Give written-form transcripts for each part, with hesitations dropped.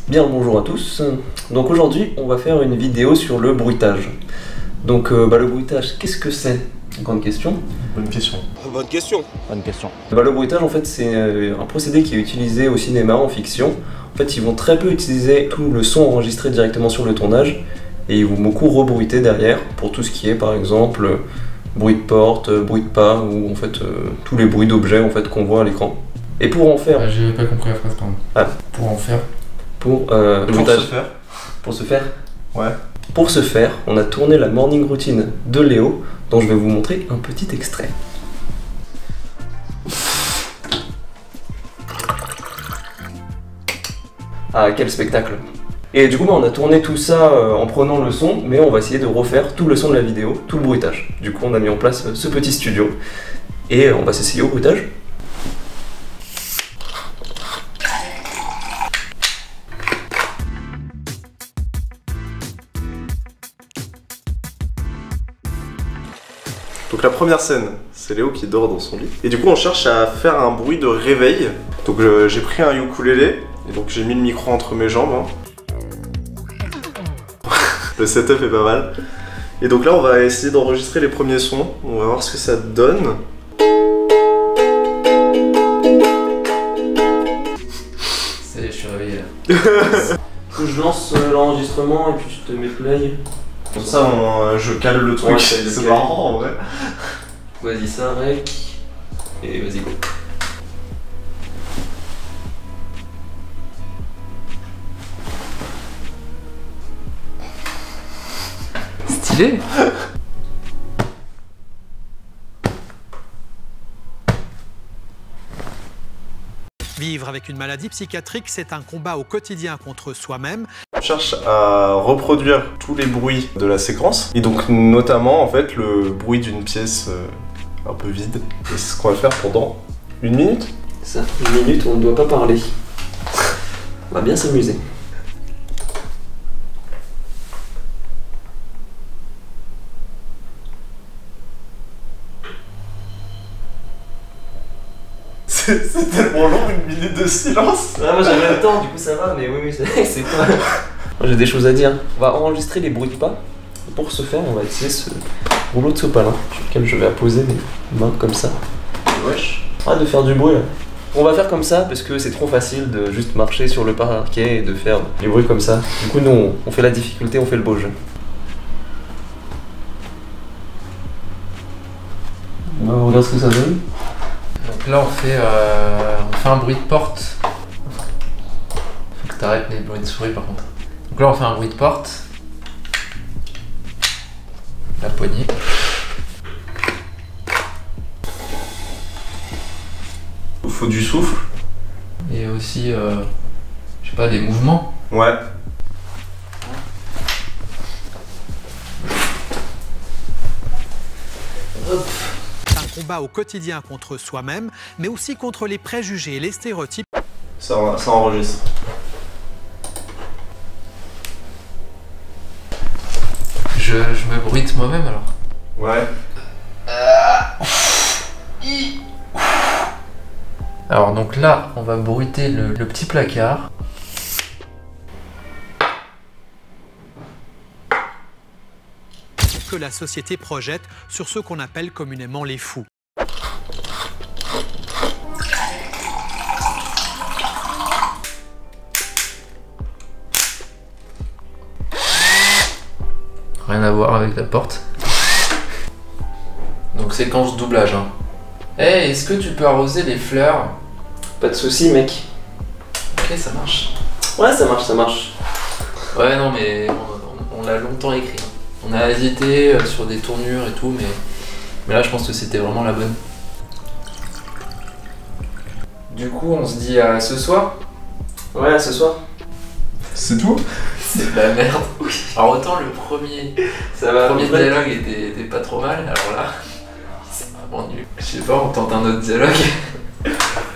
Bien le bonjour à tous. Donc aujourd'hui on va faire une vidéo sur le bruitage. Donc le bruitage, qu'est-ce que c'est? Grande question. Bonne question. Bonne question. Bonne question. Le bruitage en fait c'est un procédé qui est utilisé au cinéma, en fiction. En fait ils vont très peu utiliser tout le son enregistré directement sur le tournage et ils vont beaucoup rebruiter derrière pour tout ce qui est par exemple bruit de porte, bruit de pas ou en fait tous les bruits d'objets en fait qu'on voit à l'écran. Et pour en faire... J'ai pas compris la phrase, pardon. Ah. Pour en faire. Pour se faire. Pour se faire. Ouais. Pour ce faire, on a tourné la morning routine de Léo, dont je vais vous montrer un petit extrait. Ah, quel spectacle! Et du coup, on a tourné tout ça en prenant le son, mais on va essayer de refaire tout le son de la vidéo, tout le bruitage. Du coup, on a mis en place ce petit studio, et on va s'essayer au bruitage. Donc la première scène, c'est Léo qui dort dans son lit. Et du coup on cherche à faire un bruit de réveil. Donc j'ai pris un ukulélé, et donc j'ai mis le micro entre mes jambes. Le setup est pas mal. Et donc là on va essayer d'enregistrer les premiers sons. On va voir ce que ça donne. Ça y est, je suis réveillé là. Je lance l'enregistrement et puis tu te mets play. Comme ça je cale le truc, Ouais, c'est marrant en vrai. Vas-y, ça rec. Et vas-y, go. Stylé. Vivre avec une maladie psychiatrique, c'est un combat au quotidien contre soi-même. On cherche à reproduire tous les bruits de la séquence. Et donc notamment en fait le bruit d'une pièce un peu vide. Et c'est ce qu'on va faire pendant 1 minute. Ça, 1 minute où on ne doit pas parler. On va bien s'amuser. C'est tellement long, 1 minute de silence. Ah, moi j'avais le temps, du coup ça va, mais oui, c'est pas... Moi j'ai des choses à dire. On va enregistrer les bruits de pas. Pour ce faire, on va utiliser ce rouleau de sopalin sur lequel je vais apposer mes mains comme ça. Wesh. Arrête de faire du bruit là. On va faire comme ça parce que c'est trop facile de juste marcher sur le parquet et de faire des bruits comme ça. Du coup nous on fait la difficulté, on fait le beau jeu. On regarde ce que ça donne. Donc là on fait un bruit de porte. Faut que t'arrêtes les bruits de souris par contre. Donc là on fait un bruit de porte. La poignée. Faut du souffle. Et aussi, je sais pas, des mouvements. Ouais. C'est un combat au quotidien contre soi-même, mais aussi contre les préjugés et les stéréotypes. Ça enregistre. Je me bruite moi-même alors. Ouais. Alors donc là, on va bruiter le petit placard. Que la société projette sur ceux qu'on appelle communément les fous. Rien à voir avec la porte. Donc séquence doublage. Hein. Hey, est-ce que tu peux arroser les fleurs? Pas de soucis mec. Ok, ça marche. Ouais ça marche, ça marche. Ouais, non, mais on l'a longtemps écrit. On a hésité sur des tournures et tout, mais là, je pense que c'était vraiment la bonne. Du coup, on se dit à ce soir. Ouais, à ce soir. C'est tout? C'est de la merde. Alors autant le premier dialogue était pas trop mal, alors là, c'est vraiment nul. Je sais pas, on tente un autre dialogue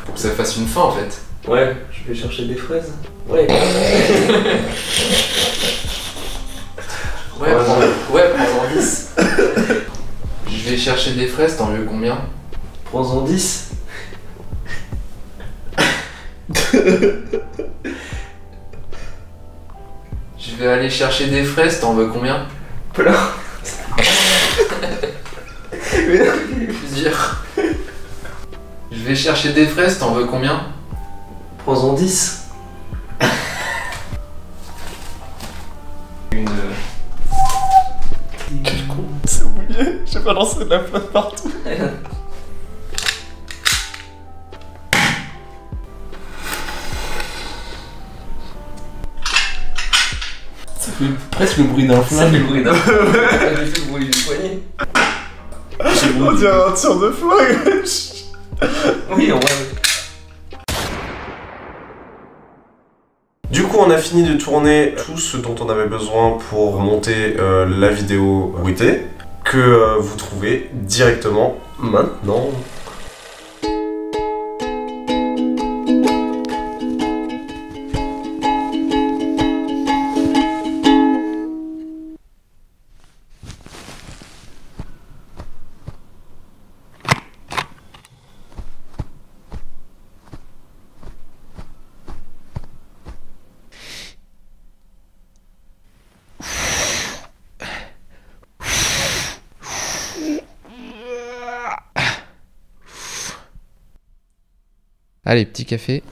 pour que ça fasse une fin en fait. Ouais, je vais chercher des fraises. Ouais. Prends-en 10. Je vais chercher des fraises, t'en veux combien? Prends-en 10. Je vais aller chercher des fraises, t'en veux combien? Plein. Plusieurs. Je vais chercher des fraises, t'en veux combien? Prends-en 10. Une... Quel con. C'est mouillé, j'ai balancé de la flotte partout. Ça fait presque le bruit d'un Ça fait flingue. le bruit d'un pas du tout le bruit du poignet. On dirait un tir de flingue. Oui, en vrai. Du coup, on a fini de tourner tout ce dont on avait besoin pour monter la vidéo bruitée que vous trouvez directement maintenant. Allez, petit café.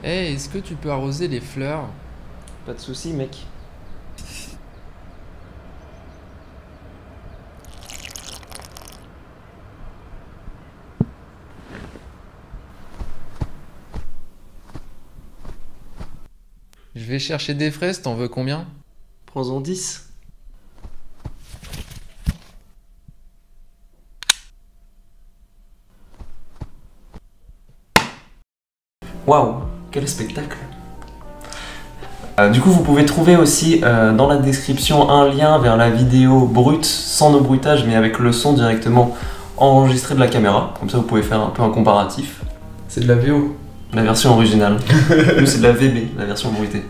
Hey, est-ce que tu peux arroser les fleurs? Pas de soucis, mec. Je vais chercher des fraises, t'en veux combien? Prends-en 10. Waouh, quel spectacle! Du coup, vous pouvez trouver aussi dans la description un lien vers la vidéo brute, sans nos bruitages, mais avec le son directement enregistré de la caméra. Comme ça, vous pouvez faire un peu un comparatif. C'est de la VO. La version originale. Nous, c'est de la VB, la version bruitée.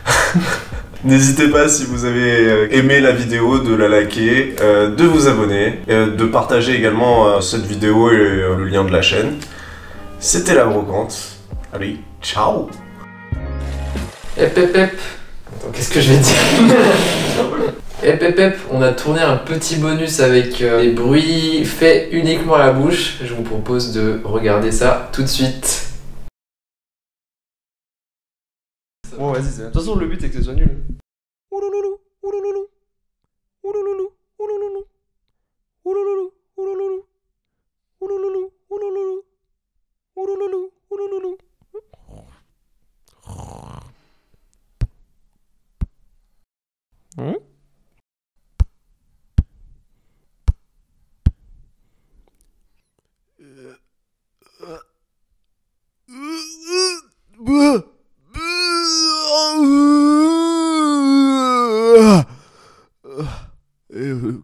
N'hésitez pas, si vous avez aimé la vidéo, de la liker, de vous abonner, de partager également cette vidéo et le lien de la chaîne. C'était la brocante. Allez, ciao! Hep hep hep. Attends, qu'est-ce que je vais dire? Hep hep hep, on a tourné un petit bonus avec les bruits faits uniquement à la bouche. Je vous propose de regarder ça tout de suite. Bon, vas-y, de toute façon, le but c'est que ce soit nul.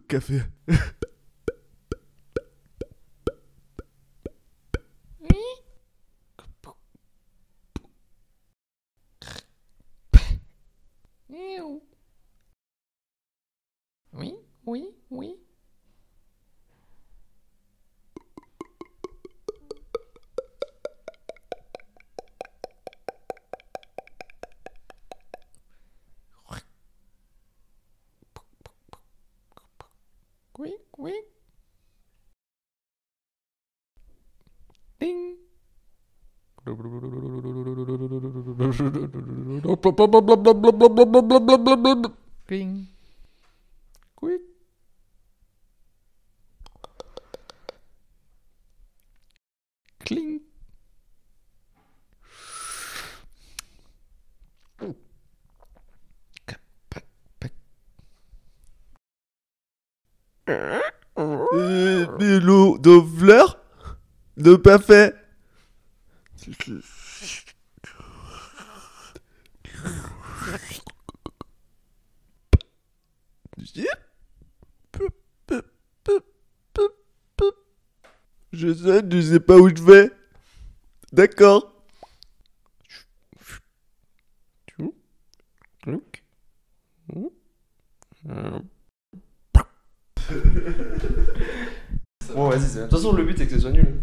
Café. Oui, oui, oui. Oui, oui. Ding. Cling. Quick. Cling. L'eau de fleurs de parfait. Je sais pas où je vais. D'accord. Bon, vas-y, de toute façon, le but c'est que ce soit nul.